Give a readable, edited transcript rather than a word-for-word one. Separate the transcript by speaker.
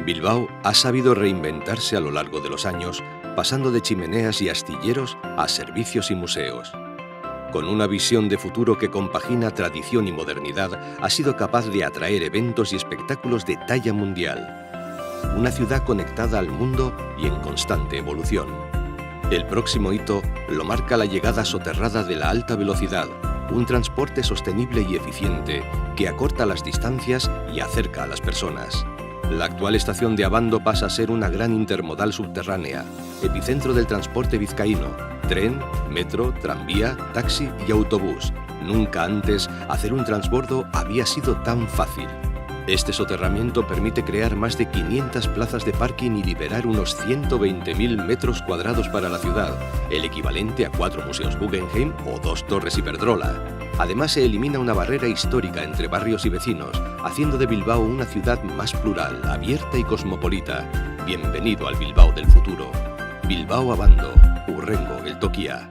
Speaker 1: Bilbao ha sabido reinventarse a lo largo de los años, pasando de chimeneas y astilleros a servicios y museos. Con una visión de futuro que compagina tradición y modernidad, ha sido capaz de atraer eventos y espectáculos de talla mundial. Una ciudad conectada al mundo y en constante evolución. El próximo hito lo marca la llegada soterrada de la alta velocidad, un transporte sostenible y eficiente que acorta las distancias y acerca a las personas. La actual estación de Abando pasa a ser una gran intermodal subterránea, epicentro del transporte vizcaíno, tren, metro, tranvía, taxi y autobús. Nunca antes hacer un transbordo había sido tan fácil. Este soterramiento permite crear más de 500 plazas de parking y liberar unos 120.000 metros cuadrados para la ciudad, el equivalente a 4 museos Guggenheim o 2 torres Iberdrola. Además, se elimina una barrera histórica entre barrios y vecinos, haciendo de Bilbao una ciudad más plural, abierta y cosmopolita. Bienvenido al Bilbao del futuro. Bilbao Abando, Hurrengo geltokia.